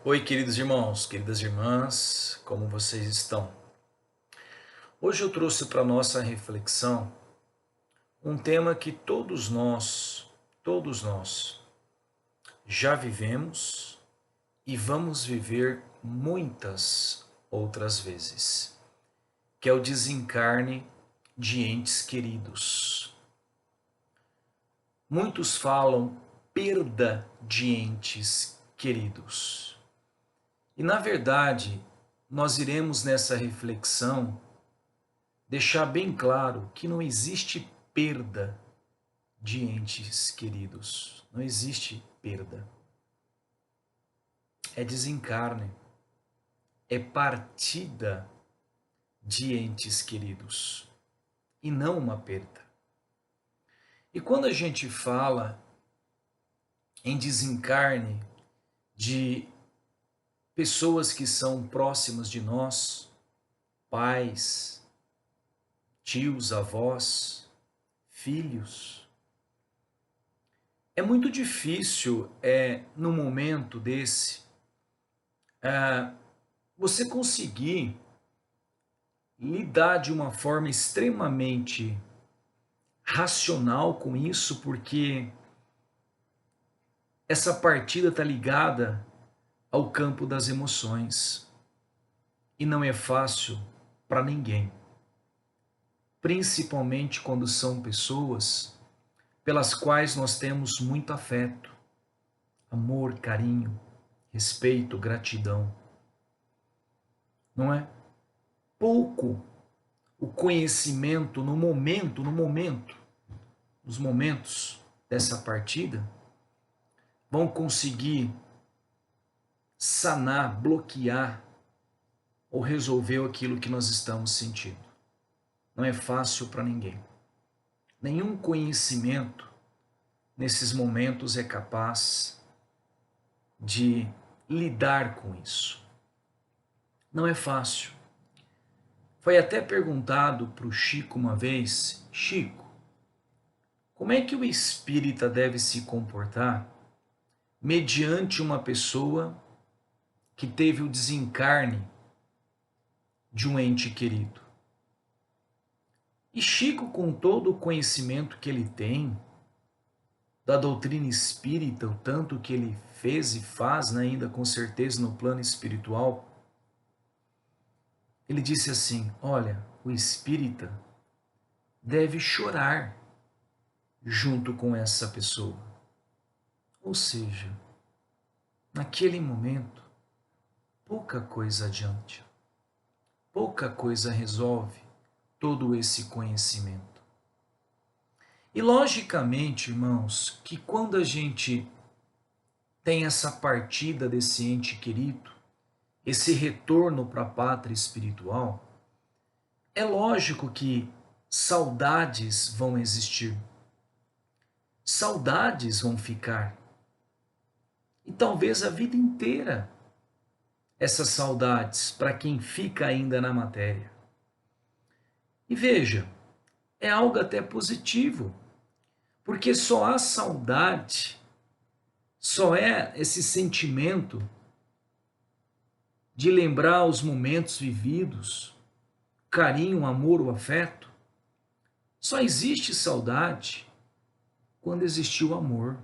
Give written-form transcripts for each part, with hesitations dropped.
Oi, queridos irmãos, queridas irmãs, como vocês estão? Hoje eu trouxe para nossa reflexão um tema que todos nós já vivemos e vamos viver muitas outras vezes, que é o desencarne de entes queridos. Muitos falam perda de entes queridos. E na verdade, nós iremos nessa reflexão deixar bem claro que não existe perda de entes queridos. Não existe perda. É desencarne, é partida de entes queridos e não uma perda. E quando a gente fala em desencarne de pessoas que são próximas de nós, pais, tios, avós, filhos, é muito difícil, num momento desse, você conseguir lidar de uma forma extremamente racional com isso, porque essa partida está ligada ao campo das emoções e não é fácil para ninguém, principalmente quando são pessoas pelas quais nós temos muito afeto, amor, carinho, respeito, gratidão, não é? Pouco o conhecimento nos momentos dessa partida, vão conseguir sanar, bloquear ou resolver aquilo que nós estamos sentindo. Não é fácil para ninguém. Nenhum conhecimento nesses momentos é capaz de lidar com isso. Não é fácil. Foi até perguntado para o Chico uma vez: Chico, como é que o espírita deve se comportar mediante uma pessoa que teve o desencarne de um ente querido? E Chico, com todo o conhecimento que ele tem da doutrina espírita, o tanto que ele fez e faz, né, ainda com certeza no plano espiritual, ele disse assim: olha, o espírita deve chorar junto com essa pessoa. Ou seja, naquele momento, pouca coisa adianta, pouca coisa resolve todo esse conhecimento. E logicamente, irmãos, que quando a gente tem essa partida desse ente querido, esse retorno para a pátria espiritual, é lógico que saudades vão existir, saudades vão ficar, e talvez a vida inteira essas saudades para quem fica ainda na matéria. E veja, é algo até positivo, porque só há saudade, só é esse sentimento de lembrar os momentos vividos, carinho, amor, o afeto. Só existe saudade quando existiu amor.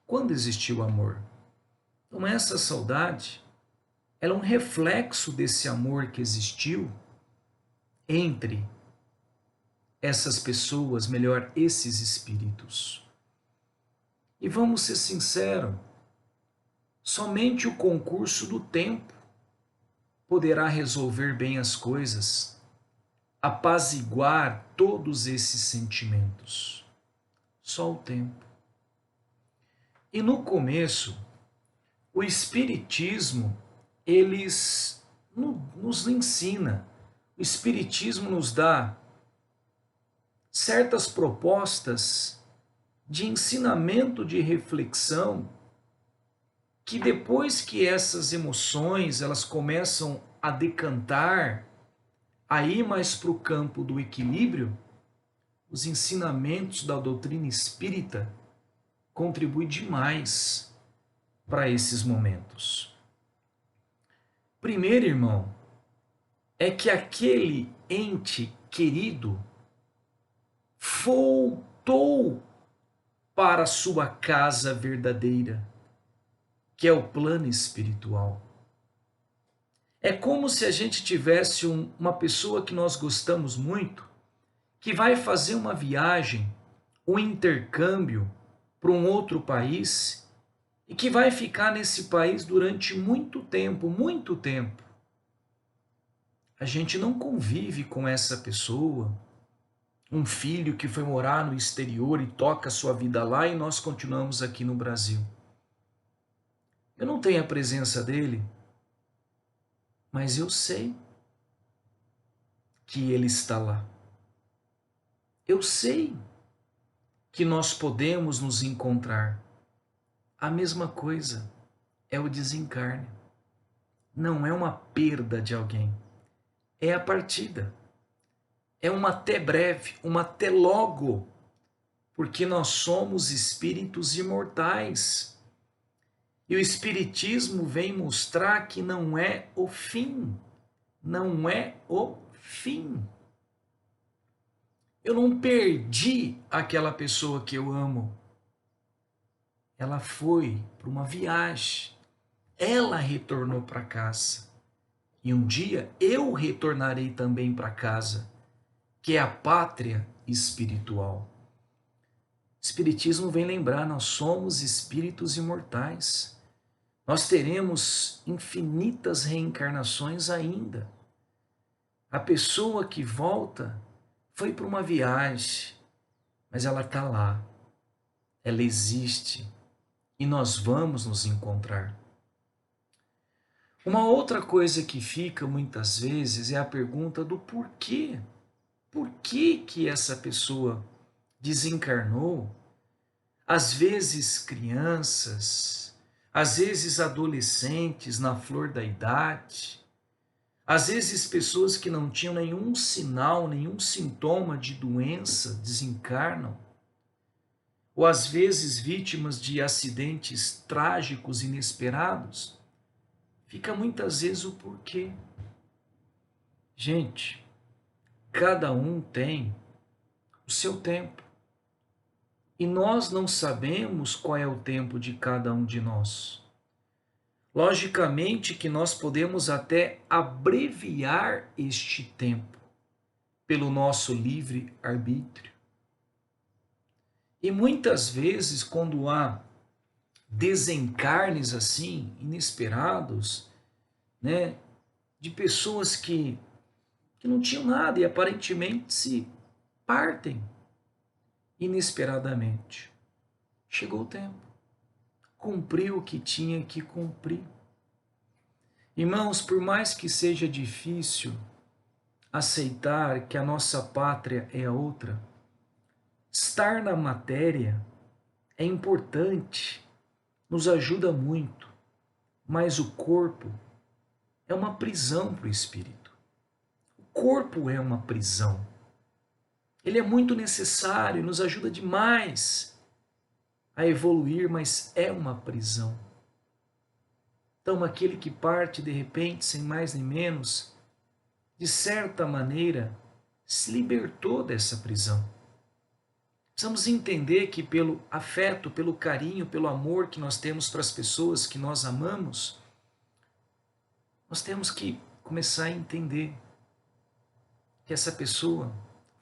Quando existiu amor. Então essa saudade, ela é um reflexo desse amor que existiu entre essas pessoas, melhor, esses espíritos. E vamos ser sinceros, somente o concurso do tempo poderá resolver bem as coisas, apaziguar todos esses sentimentos. Só o tempo. E no começo, o Espiritismo, nos ensina, o Espiritismo nos dá certas propostas de ensinamento, de reflexão, que depois que essas emoções elas começam a decantar, a ir mais para o campo do equilíbrio, os ensinamentos da doutrina espírita contribuem demais para esses momentos. Primeiro, irmão, é que aquele ente querido voltou para a sua casa verdadeira, que é o plano espiritual. É como se a gente tivesse uma pessoa que nós gostamos muito, que vai fazer uma viagem, um intercâmbio para um outro país e que vai ficar nesse país durante muito tempo, muito tempo. A gente não convive com essa pessoa, um filho que foi morar no exterior e toca a sua vida lá e nós continuamos aqui no Brasil. Eu não tenho a presença dele, mas eu sei que ele está lá. Eu sei que nós podemos nos encontrar. A mesma coisa é o desencarne. Não é uma perda de alguém, é a partida. É uma até breve, uma até logo, porque nós somos espíritos imortais. E o Espiritismo vem mostrar que não é o fim, não é o fim. Eu não perdi aquela pessoa que eu amo. Ela foi para uma viagem, ela retornou para casa. E um dia eu retornarei também para casa, que é a pátria espiritual. O Espiritismo vem lembrar, nós somos espíritos imortais. Nós teremos infinitas reencarnações ainda. A pessoa que volta foi para uma viagem, mas ela está lá, ela existe e nós vamos nos encontrar. Uma outra coisa que fica muitas vezes é a pergunta do porquê. Por que essa pessoa desencarnou? Às vezes crianças, às vezes adolescentes na flor da idade, às vezes pessoas que não tinham nenhum sinal, nenhum sintoma de doença desencarnam, ou às vezes vítimas de acidentes trágicos inesperados. Fica muitas vezes o porquê. Gente, cada um tem o seu tempo. E nós não sabemos qual é o tempo de cada um de nós. Logicamente que nós podemos até abreviar este tempo pelo nosso livre arbítrio. E muitas vezes, quando há desencarnes assim, inesperados, né, de pessoas que não tinham nada e aparentemente se partem inesperadamente. Chegou o tempo. Cumpriu o que tinha que cumprir. Irmãos, por mais que seja difícil aceitar que a nossa pátria é a outra, estar na matéria é importante, nos ajuda muito, mas o corpo é uma prisão para o espírito. O corpo é uma prisão. Ele é muito necessário, nos ajuda demais a evoluir, mas é uma prisão. Então, aquele que parte de repente, sem mais nem menos, de certa maneira, se libertou dessa prisão. Precisamos entender que pelo afeto, pelo carinho, pelo amor que nós temos para as pessoas que nós amamos, nós temos que começar a entender que essa pessoa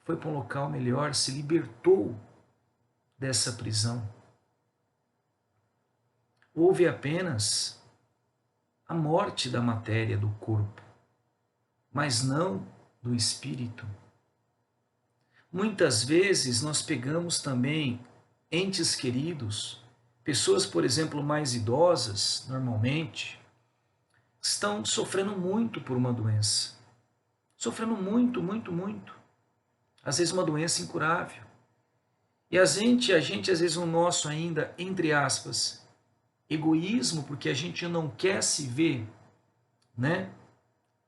foi para um local melhor, se libertou dessa prisão. Houve apenas a morte da matéria, do corpo, mas não do espírito. Muitas vezes nós pegamos também entes queridos, pessoas, por exemplo, mais idosas, normalmente, estão sofrendo muito por uma doença. Sofrendo muito, muito, muito. Às vezes uma doença incurável. E a gente às vezes o nosso ainda, entre aspas, egoísmo, porque a gente não quer se ver, né,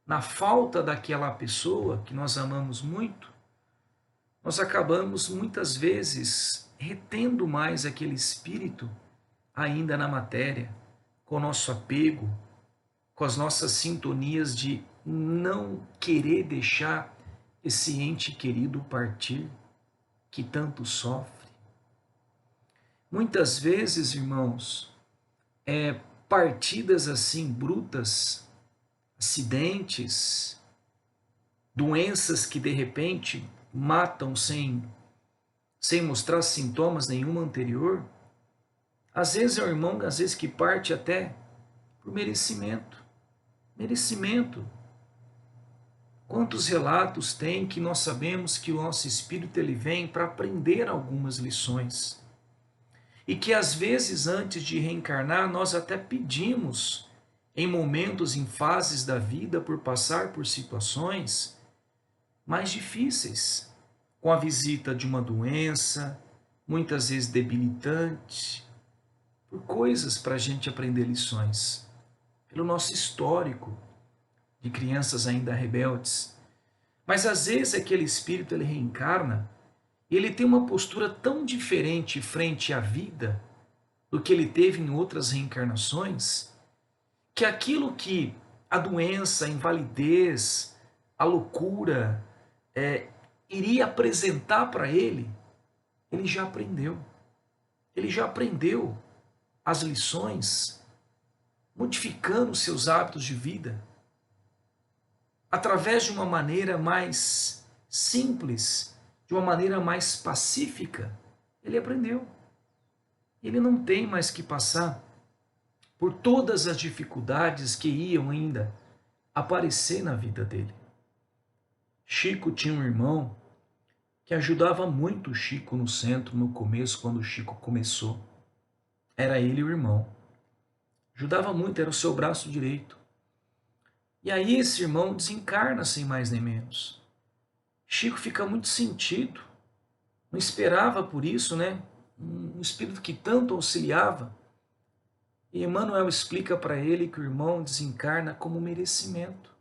na falta daquela pessoa que nós amamos muito, nós acabamos muitas vezes retendo mais aquele espírito ainda na matéria, com o nosso apego, com as nossas sintonias de não querer deixar esse ente querido partir, que tanto sofre. Muitas vezes, irmãos, partidas assim brutas, acidentes, doenças que de repente matam sem mostrar sintomas nenhum anterior, às vezes é o irmão, às vezes que parte até por merecimento. Merecimento. Quantos relatos tem que nós sabemos que o nosso espírito ele vem para aprender algumas lições. E que às vezes antes de reencarnar nós até pedimos em momentos, em fases da vida, por passar por situações mais difíceis, com a visita de uma doença, muitas vezes debilitante, por coisas para a gente aprender lições, pelo nosso histórico de crianças ainda rebeldes. Mas às vezes aquele espírito ele reencarna e ele tem uma postura tão diferente frente à vida do que ele teve em outras reencarnações, que aquilo que a doença, a invalidez, a loucura iria apresentar para ele, ele já aprendeu. Ele já aprendeu as lições, modificando seus hábitos de vida, através de uma maneira mais simples, de uma maneira mais pacífica, ele aprendeu. Ele não tem mais que passar por todas as dificuldades que iam ainda aparecer na vida dele. Chico tinha um irmão que ajudava muito o Chico no centro, no começo, quando o Chico começou. Era ele o irmão. Ajudava muito, era o seu braço direito. E aí esse irmão desencarna sem mais nem menos. Chico fica muito sentido. Não esperava por isso, né? Um espírito que tanto auxiliava. E Emmanuel explica para ele que o irmão desencarna como merecimento,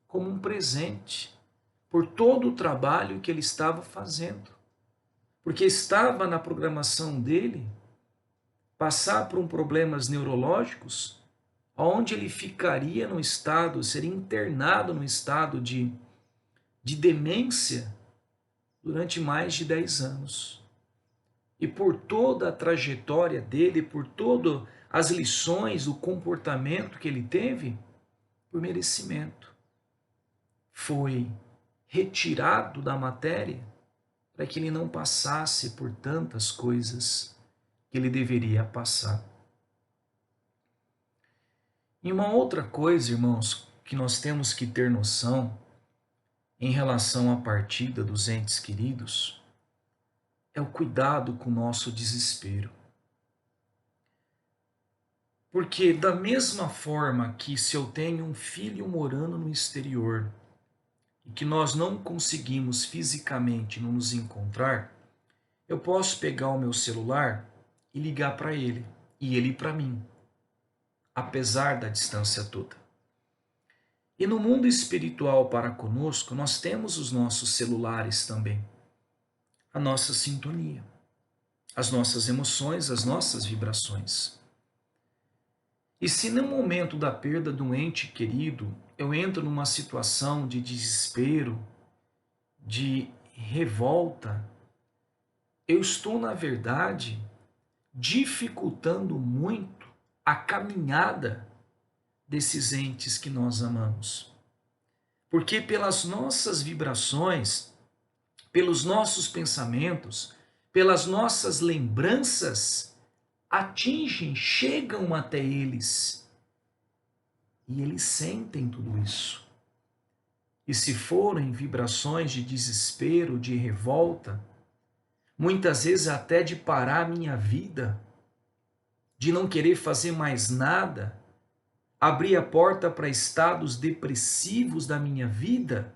como um presente, por todo o trabalho que ele estava fazendo. Porque estava na programação dele passar por problemas neurológicos, onde ele ficaria no estado, seria internado no estado de demência durante mais de 10 anos. E por toda a trajetória dele, por todas as lições, o comportamento que ele teve, por merecimento, foi retirado da matéria para que ele não passasse por tantas coisas que ele deveria passar. E uma outra coisa, irmãos, que nós temos que ter noção em relação à partida dos entes queridos, é o cuidado com o nosso desespero. Porque da mesma forma que se eu tenho um filho morando no exterior e que nós não conseguimos fisicamente nos encontrar, eu posso pegar o meu celular e ligar para ele e ele para mim, apesar da distância toda. E no mundo espiritual para conosco, nós temos os nossos celulares também, a nossa sintonia, as nossas emoções, as nossas vibrações. E se no momento da perda de um ente querido, eu entro numa situação de desespero, de revolta, eu estou, na verdade, dificultando muito a caminhada desses entes que nós amamos. Porque pelas nossas vibrações, pelos nossos pensamentos, pelas nossas lembranças, atingem, chegam até eles. E eles sentem tudo isso. E se forem vibrações de desespero, de revolta, muitas vezes até de parar a minha vida, de não querer fazer mais nada, abrir a porta para estados depressivos da minha vida,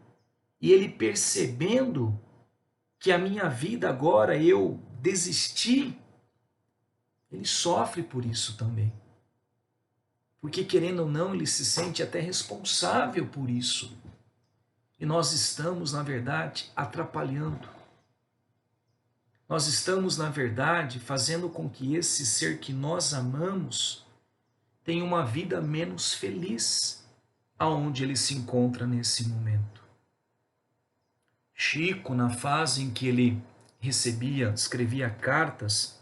e ele percebendo que a minha vida agora eu desisti, ele sofre por isso também. Porque querendo ou não, ele se sente até responsável por isso. E nós estamos, na verdade, atrapalhando. Nós estamos, na verdade, fazendo com que esse ser que nós amamos tem uma vida menos feliz aonde ele se encontra nesse momento. Chico, na fase em que ele escrevia cartas,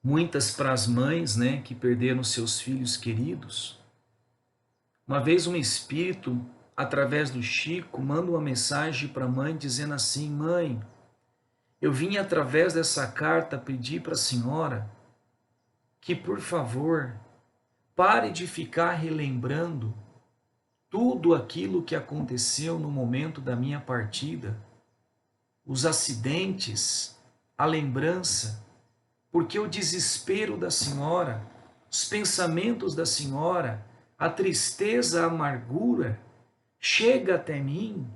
muitas para as mães, né, que perderam seus filhos queridos. Uma vez um espírito, através do Chico, manda uma mensagem para a mãe dizendo assim: mãe, eu vim através dessa carta pedir para a senhora que, por favor, pare de ficar relembrando tudo aquilo que aconteceu no momento da minha partida, os acidentes, a lembrança, porque o desespero da senhora, os pensamentos da senhora, a tristeza, a amargura, chega até mim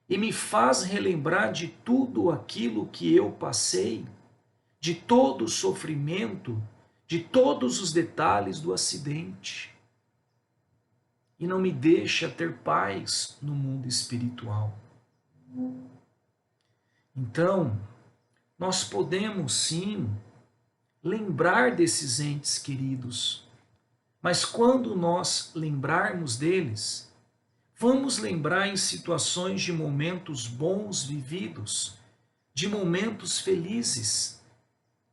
e me faz relembrar de tudo aquilo que eu passei, de todo o sofrimento, de todos os detalhes do acidente. E não me deixa ter paz no mundo espiritual. Então, nós podemos sim lembrar desses entes queridos, mas quando nós lembrarmos deles, vamos lembrar em situações de momentos bons vividos, de momentos felizes.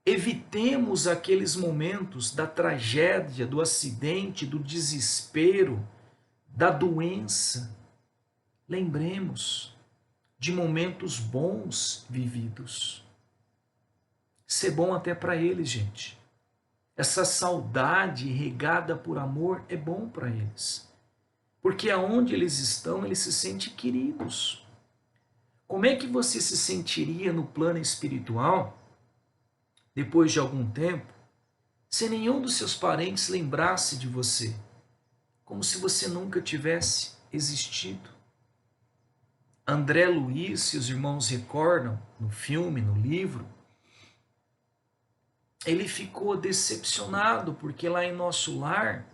Evitemos aqueles momentos da tragédia, do acidente, do desespero, da doença. Lembremos de momentos bons vividos. Isso é bom até para eles, gente. Essa saudade regada por amor é bom para eles. Porque aonde eles estão, eles se sentem queridos. Como é que você se sentiria no plano espiritual, depois de algum tempo, se nenhum dos seus parentes lembrasse de você? Como se você nunca tivesse existido. André Luiz, se os irmãos recordam, no filme, no livro, ele ficou decepcionado, porque lá em nosso lar,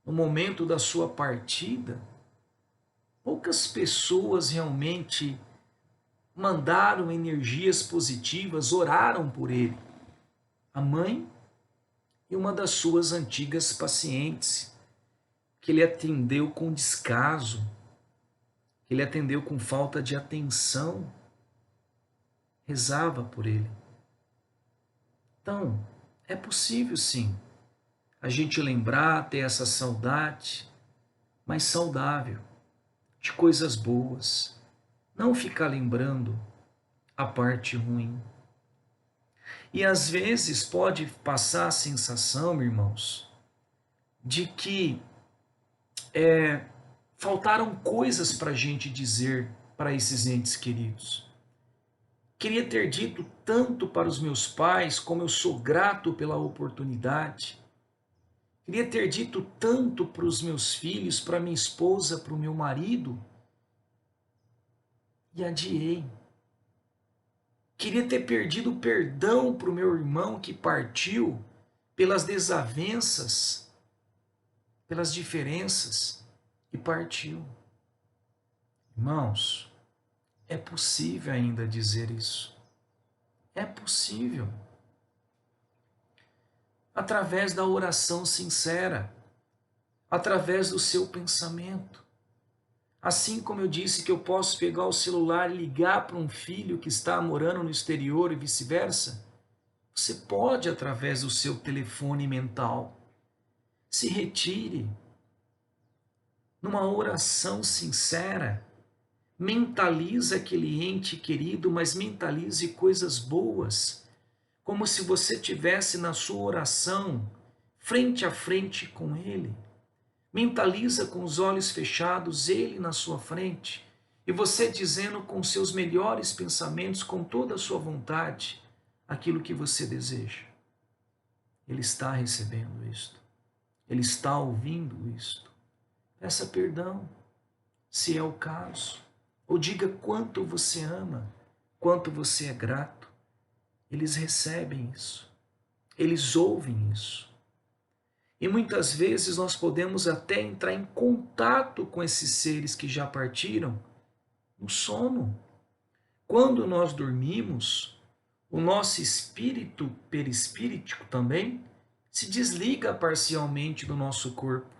no momento da sua partida, poucas pessoas realmente mandaram energias positivas, oraram por ele. A mãe e uma das suas antigas pacientes, que ele atendeu com descaso, que ele atendeu com falta de atenção, rezava por ele. Então, é possível sim a gente lembrar, ter essa saudade, mas saudável, de coisas boas. Não ficar lembrando a parte ruim. E às vezes pode passar a sensação, irmãos, de que faltaram coisas para a gente dizer para esses entes queridos. Queria ter dito tanto para os meus pais, como eu sou grato pela oportunidade. Queria ter dito tanto para os meus filhos, para minha esposa, para o meu marido, e adiei. Queria ter pedido perdão para o meu irmão que partiu pelas desavenças, pelas diferenças, e partiu. Irmãos, é possível ainda dizer isso. É possível. Através da oração sincera, através do seu pensamento. Assim como eu disse que eu posso pegar o celular e ligar para um filho que está morando no exterior e vice-versa, você pode através do seu telefone mental. Se retire numa oração sincera, mentalize aquele ente querido, mas mentalize coisas boas, como se você tivesse na sua oração, frente a frente com ele. Mentaliza com os olhos fechados ele na sua frente, e você dizendo com seus melhores pensamentos, com toda a sua vontade, aquilo que você deseja. Ele está recebendo isto. Ele está ouvindo isto. Peça perdão, se é o caso. Ou diga quanto você ama, quanto você é grato. Eles recebem isso. Eles ouvem isso. E muitas vezes nós podemos até entrar em contato com esses seres que já partiram no sono. Quando nós dormimos, o nosso espírito perispíritico também se desliga parcialmente do nosso corpo.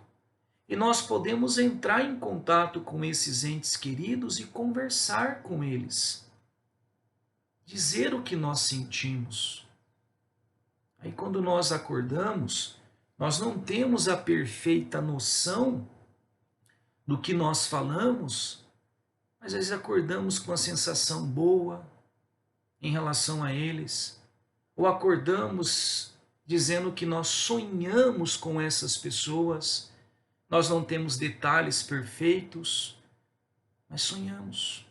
E nós podemos entrar em contato com esses entes queridos e conversar com eles. Dizer o que nós sentimos. Aí quando nós acordamos, nós não temos a perfeita noção do que nós falamos, mas às vezes acordamos com a sensação boa em relação a eles, ou acordamos dizendo que nós sonhamos com essas pessoas, nós não temos detalhes perfeitos, mas sonhamos,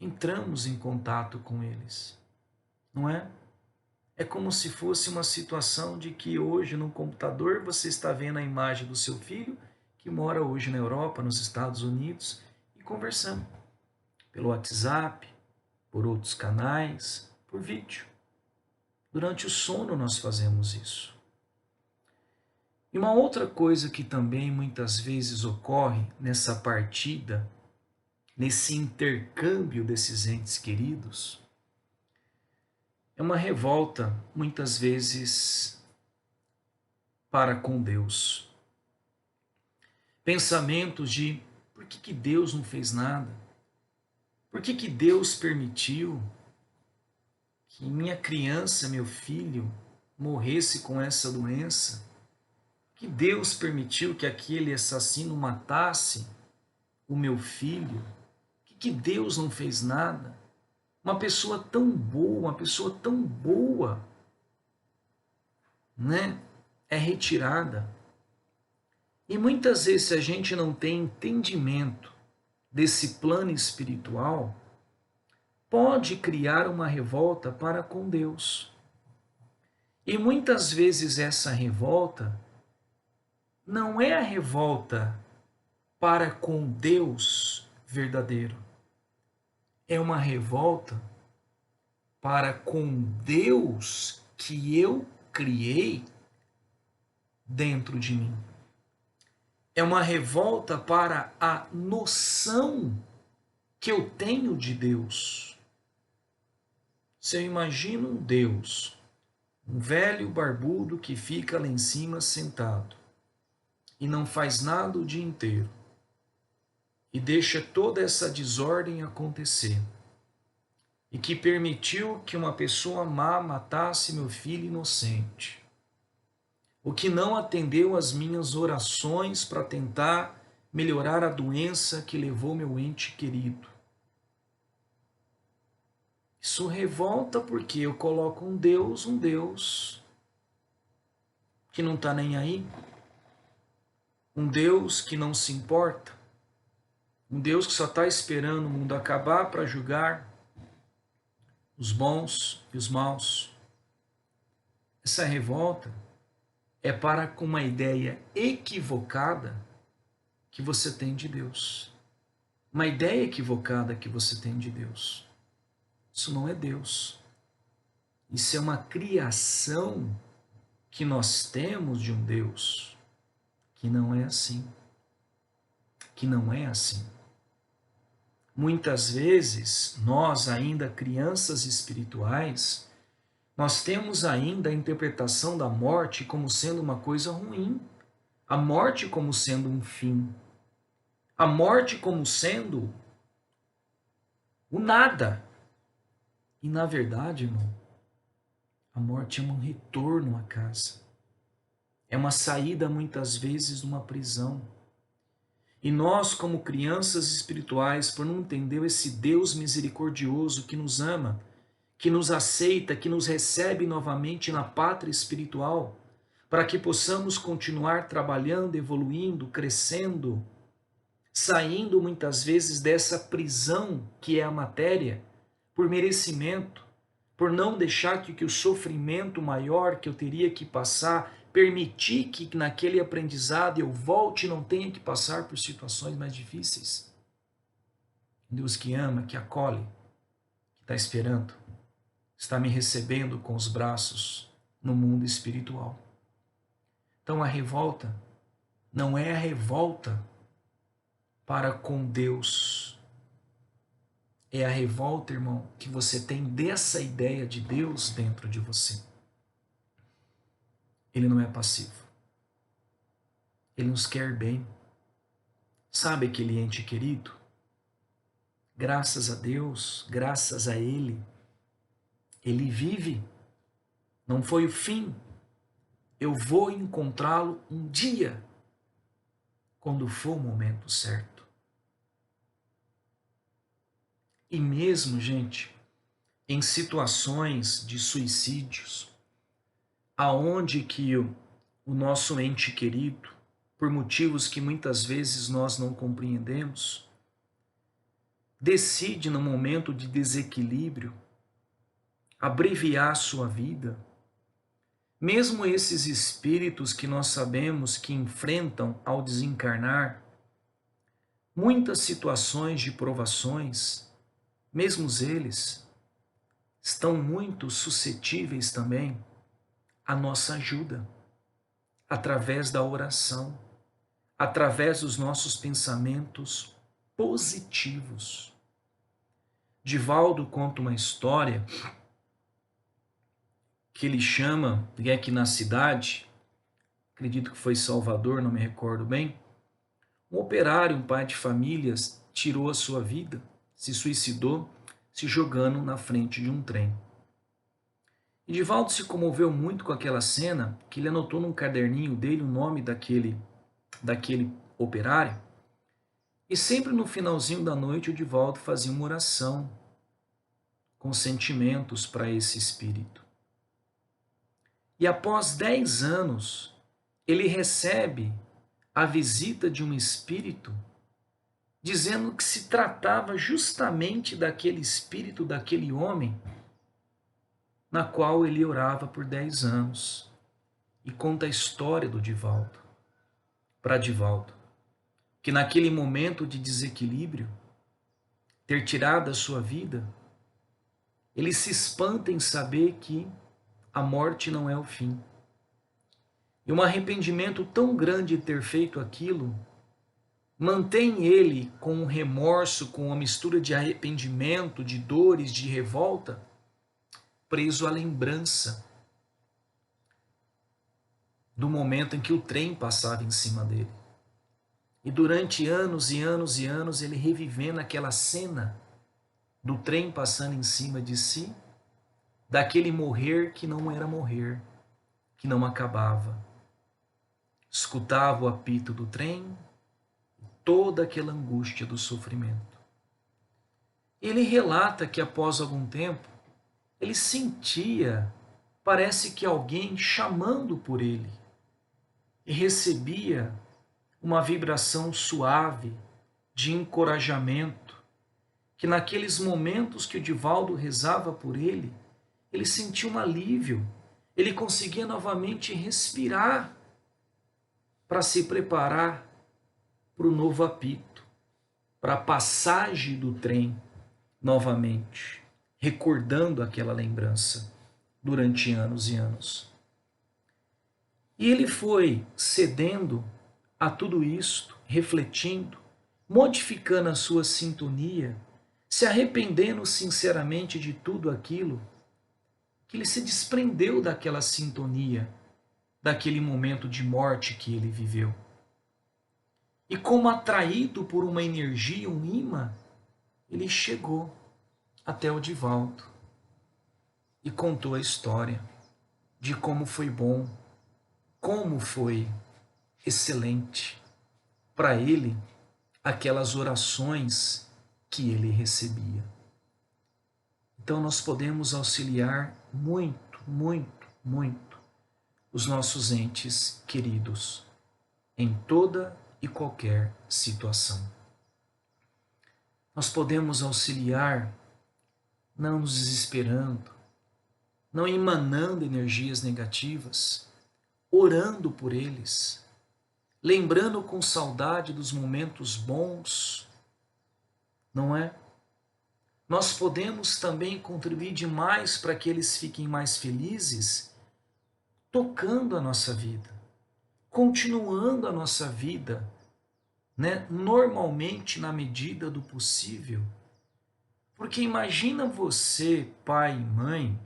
entramos em contato com eles, não é? É como se fosse uma situação de que hoje no computador você está vendo a imagem do seu filho, que mora hoje na Europa, nos Estados Unidos, e conversando pelo WhatsApp, por outros canais, por vídeo. Durante o sono nós fazemos isso. E uma outra coisa que também muitas vezes ocorre nessa partida, nesse intercâmbio desses entes queridos, é uma revolta, muitas vezes, para com Deus. Pensamentos de por que Deus não fez nada? Por que Deus permitiu que minha criança, meu filho, morresse com essa doença? Que Deus permitiu que aquele assassino matasse o meu filho? Que Deus não fez nada? Uma pessoa tão boa, né? É retirada. E muitas vezes, se a gente não tem entendimento desse plano espiritual, pode criar uma revolta para com Deus. E muitas vezes essa revolta não é a revolta para com Deus verdadeiro. É uma revolta para com Deus que eu criei dentro de mim. É uma revolta para a noção que eu tenho de Deus. Se eu imagino um Deus, um velho barbudo que fica lá em cima sentado e não faz nada o dia inteiro e deixa toda essa desordem acontecer e que permitiu que uma pessoa má matasse meu filho inocente, o que não atendeu às minhas orações para tentar melhorar a doença que levou meu ente querido. Isso revolta porque eu coloco um Deus que não está nem aí, um Deus que não se importa, um Deus que só está esperando o mundo acabar para julgar os bons e os maus. Essa revolta é para com uma ideia equivocada que você tem de Deus. Uma ideia equivocada que você tem de Deus. Isso não é Deus. Isso é uma criação que nós temos de um Deus que não é assim. Que não é assim. Muitas vezes, nós ainda crianças espirituais, nós temos ainda a interpretação da morte como sendo uma coisa ruim. A morte como sendo um fim. A morte como sendo o nada. E na verdade, irmão, a morte é um retorno à casa. É uma saída muitas vezes de uma prisão. E nós, como crianças espirituais, por não entender esse Deus misericordioso que nos ama, que nos aceita, que nos recebe novamente na pátria espiritual, para que possamos continuar trabalhando, evoluindo, crescendo, saindo muitas vezes dessa prisão que é a matéria, por merecimento, por não deixar que o sofrimento maior que eu teria que passar, permitir que naquele aprendizado eu volte e não tenha que passar por situações mais difíceis. Deus que ama, que acolhe, que está esperando, está me recebendo com os braços no mundo espiritual. Então a revolta não é a revolta para com Deus. É a revolta, irmão, que você tem dessa ideia de Deus dentro de você. Ele não é passivo. Ele nos quer bem. Sabe aquele ente querido? Graças a Deus, graças a Ele, Ele vive. Não foi o fim. Eu vou encontrá-lo um dia, quando for o momento certo. E mesmo, gente, em situações de suicídios, aonde que o nosso ente querido, por motivos que muitas vezes nós não compreendemos, decide no momento de desequilíbrio abreviar sua vida, mesmo esses espíritos que nós sabemos que enfrentam ao desencarnar muitas situações de provações, mesmo eles estão muito suscetíveis também à nossa ajuda, através da oração, através dos nossos pensamentos positivos. Divaldo conta uma história que ele chama, é aqui na cidade, acredito que foi Salvador, não me recordo bem, um operário, um pai de famílias, tirou a sua vida, se suicidou, se jogando na frente de um trem. E Divaldo se comoveu muito com aquela cena, que ele anotou num caderninho dele o nome daquele operário, e sempre no finalzinho da noite o Divaldo fazia uma oração com sentimentos para esse espírito. E após 10 anos, ele recebe a visita de um espírito dizendo que se tratava justamente daquele espírito, daquele homem, na qual ele orava por 10 anos. E conta a história do Divaldo, para Divaldo, que naquele momento de desequilíbrio, ter tirado a sua vida, ele se espanta em saber que a morte não é o fim. E um arrependimento tão grande de ter feito aquilo, mantém ele com um remorso, com uma mistura de arrependimento, de dores, de revolta, preso à lembrança do momento em que o trem passava em cima dele. E durante anos e anos e anos, ele revivendo aquela cena do trem passando em cima de si, daquele morrer que não era morrer, que não acabava. Escutava o apito do trem, toda aquela angústia do sofrimento. Ele relata que após algum tempo, ele sentia, parece que alguém chamando por ele, e recebia uma vibração suave de encorajamento, que naqueles momentos que o Divaldo rezava por ele sentia um alívio, ele conseguia novamente respirar para se preparar para o novo apito, para a passagem do trem novamente, recordando aquela lembrança durante anos e anos. E ele foi cedendo a tudo isto, refletindo, modificando a sua sintonia, se arrependendo sinceramente de tudo aquilo, que ele se desprendeu daquela sintonia, daquele momento de morte que ele viveu. E como atraído por uma energia, um imã, ele chegou até o Divaldo e contou a história de como foi bom, como foi excelente para ele aquelas orações que ele recebia. Então nós podemos auxiliar muito, muito, muito os nossos entes queridos em toda e qualquer situação. Nós podemos auxiliar não nos desesperando, não emanando energias negativas, orando por eles, lembrando com saudade dos momentos bons, não é? Nós podemos também contribuir demais para que eles fiquem mais felizes, tocando a nossa vida, continuando a nossa vida, né? Normalmente na medida do possível. Porque imagina você, pai e mãe,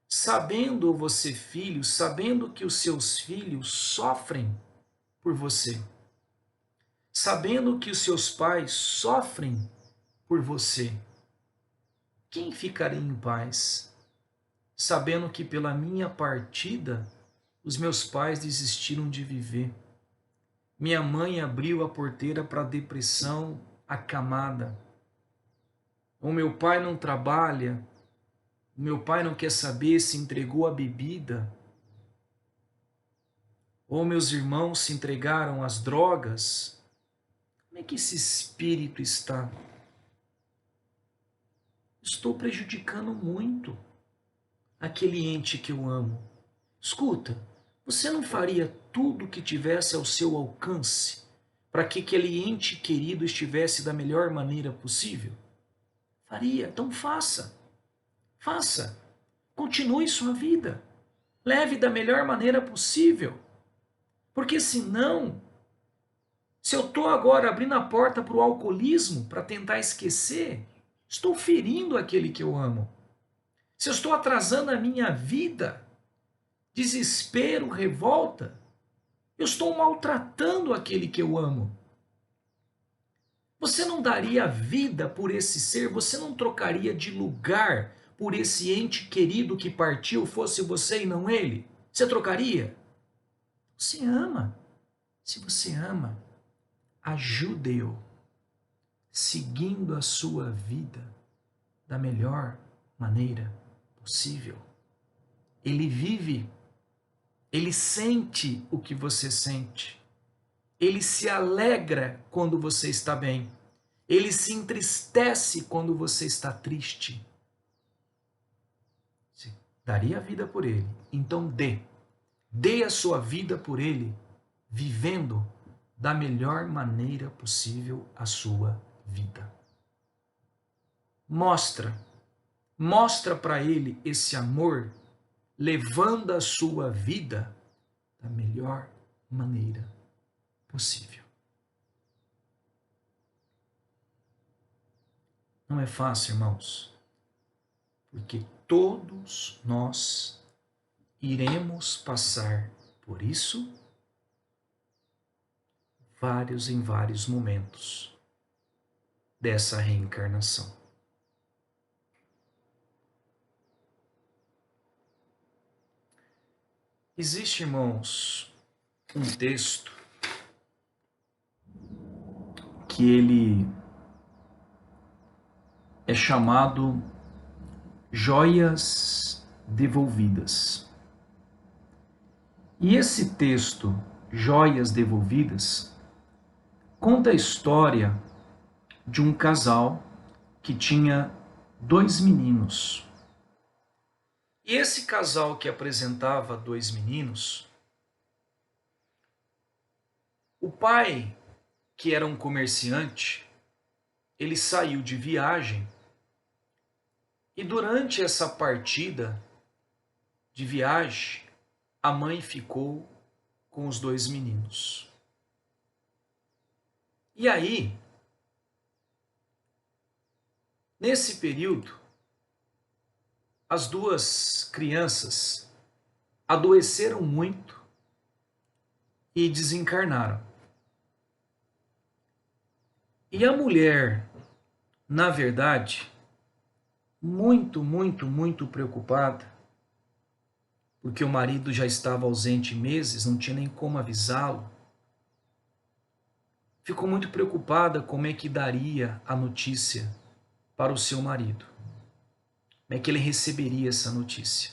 sabendo você, filho, sabendo que os seus filhos sofrem por você, sabendo que os seus pais sofrem por você, quem ficaria em paz, sabendo que pela minha partida os meus pais desistiram de viver? Minha mãe abriu a porteira para a depressão acamada. O meu pai não trabalha, o meu pai não quer saber, se entregou à bebida. Ou meus irmãos se entregaram às drogas. Como é que esse espírito está? Estou prejudicando muito aquele ente que eu amo. Escuta, você não faria tudo o que tivesse ao seu alcance para que aquele ente querido estivesse da melhor maneira possível? Faria, então faça. Faça. Continue sua vida. Leve da melhor maneira possível. Porque senão, se eu estou agora abrindo a porta para o alcoolismo, para tentar esquecer, estou ferindo aquele que eu amo. Se eu estou atrasando a minha vida, desespero, revolta, eu estou maltratando aquele que eu amo. Você não daria vida por esse ser, você não trocaria de lugar por esse ente querido que partiu, fosse você e não ele? Você trocaria? Você ama. Se você ama, ajude-o, seguindo a sua vida da melhor maneira possível. Ele vive, ele sente o que você sente. Ele se alegra quando você está bem. Ele se entristece quando você está triste. Você daria a vida por ele. Então dê. Dê a sua vida por ele, vivendo da melhor maneira possível a sua vida. Mostra para ele esse amor, levando a sua vida da melhor maneira possível. Não é fácil, irmãos, porque todos nós iremos passar por isso em vários momentos dessa reencarnação. Existe, irmãos, um texto que ele é chamado Joias Devolvidas. E esse texto, Joias Devolvidas, conta a história de um casal que tinha 2 meninos. E esse casal que apresentava 2 meninos, o pai, que era um comerciante, ele saiu de viagem e durante essa partida de viagem, a mãe ficou com os 2 meninos. E aí, nesse período, as 2 crianças adoeceram muito e desencarnaram. E a mulher, na verdade, muito preocupada, porque o marido já estava ausente meses, não tinha nem como avisá-lo. Ficou muito preocupada como é que daria a notícia para o seu marido. Como é que ele receberia essa notícia?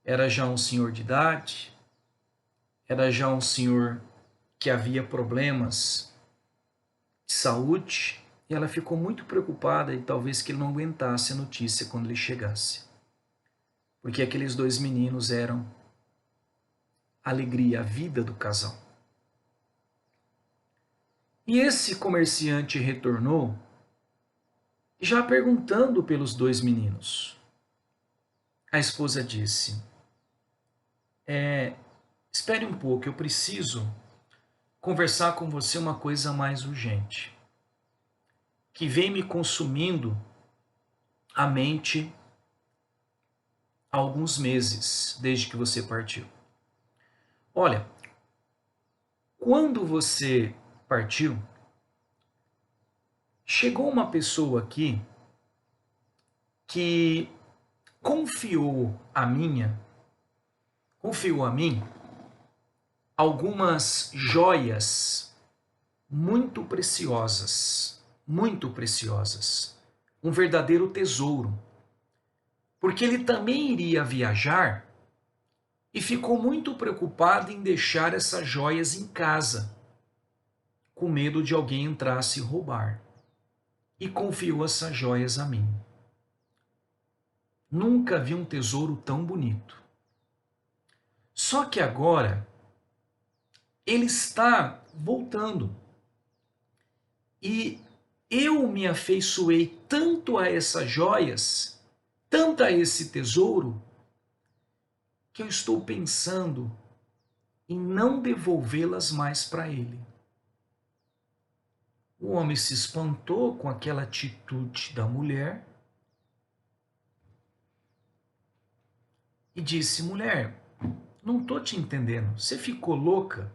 Era já um senhor de idade, era já um senhor que havia problemas de saúde, e ela ficou muito preocupada e talvez que ele não aguentasse a notícia quando ele chegasse. Porque aqueles 2 meninos eram a alegria, a vida do casal. E esse comerciante retornou já perguntando pelos 2 meninos. A esposa disse: espere um pouco, eu preciso conversar com você uma coisa mais urgente, que vem me consumindo a mente há alguns meses, desde que você partiu. Olha, quando você partiu, chegou uma pessoa aqui que confiou a minha, confiou a mim algumas joias muito preciosas, um verdadeiro tesouro, porque ele também iria viajar e ficou muito preocupado em deixar essas joias em casa, com medo de alguém entrasse e roubar, e confiou essas joias a mim. Nunca vi um tesouro tão bonito. Só que agora ele está voltando. E eu me afeiçoei tanto a essas joias, tanto a esse tesouro, que eu estou pensando em não devolvê-las mais para ele. O homem se espantou com aquela atitude da mulher e disse: mulher, não estou te entendendo, você ficou louca?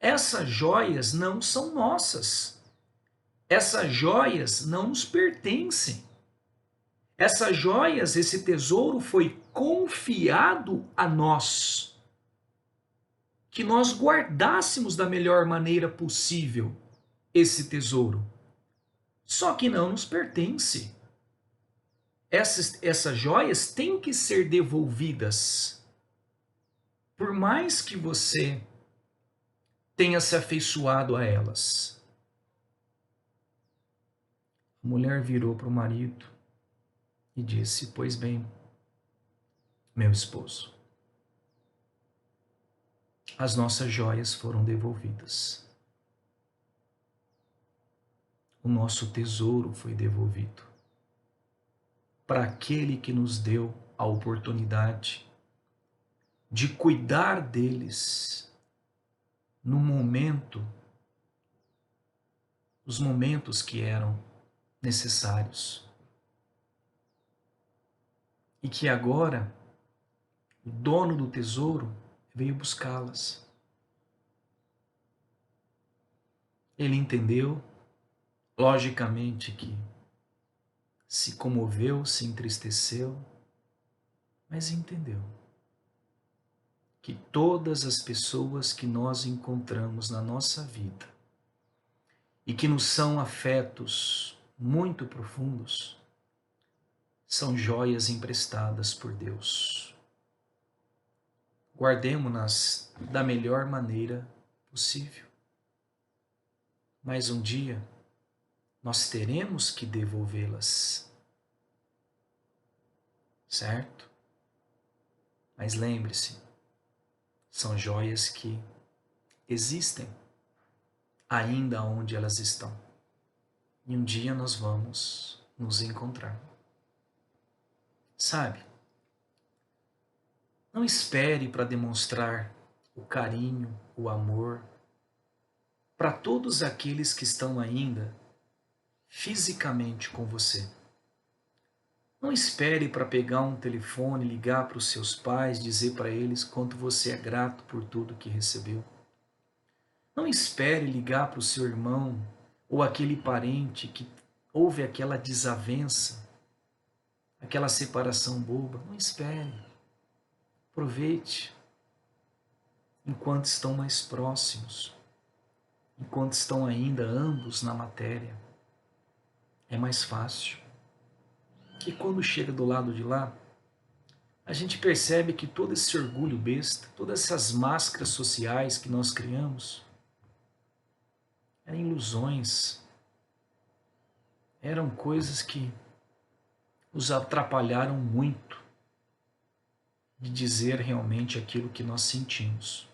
Essas joias não são nossas. Essas joias não nos pertencem. Essas joias, esse tesouro foi confiado a nós. Que nós guardássemos da melhor maneira possível esse tesouro. Só que não nos pertence. Essas joias têm que ser devolvidas. Por mais que você tenha se afeiçoado a elas. A mulher virou para o marido e disse: pois bem, meu esposo, as nossas joias foram devolvidas. O nosso tesouro foi devolvido para aquele que nos deu a oportunidade de cuidar deles no momento, os momentos que eram necessários. E que agora o dono do tesouro veio buscá-las. Ele entendeu, logicamente, que se comoveu, se entristeceu, mas entendeu que todas as pessoas que nós encontramos na nossa vida e que nos são afetos muito profundos, são joias emprestadas por Deus. Guardemo-nas da melhor maneira possível. Mas um dia nós teremos que devolvê-las. Certo? Mas lembre-se, são joias que existem ainda onde elas estão. E um dia nós vamos nos encontrar. Sabe? Não espere para demonstrar o carinho, o amor para todos aqueles que estão ainda fisicamente com você. Não espere para pegar um telefone, ligar para os seus pais, dizer para eles quanto você é grato por tudo que recebeu. Não espere ligar para o seu irmão ou aquele parente que houve aquela desavença, aquela separação boba. Não espere. Aproveite enquanto estão mais próximos, enquanto estão ainda ambos na matéria. É mais fácil. Que quando chega do lado de lá, a gente percebe que todo esse orgulho besta, todas essas máscaras sociais que nós criamos, eram ilusões, eram coisas que nos atrapalharam muito de dizer realmente aquilo que nós sentimos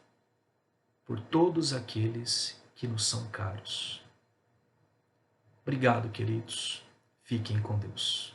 por todos aqueles que nos são caros. Obrigado, queridos. Fiquem com Deus.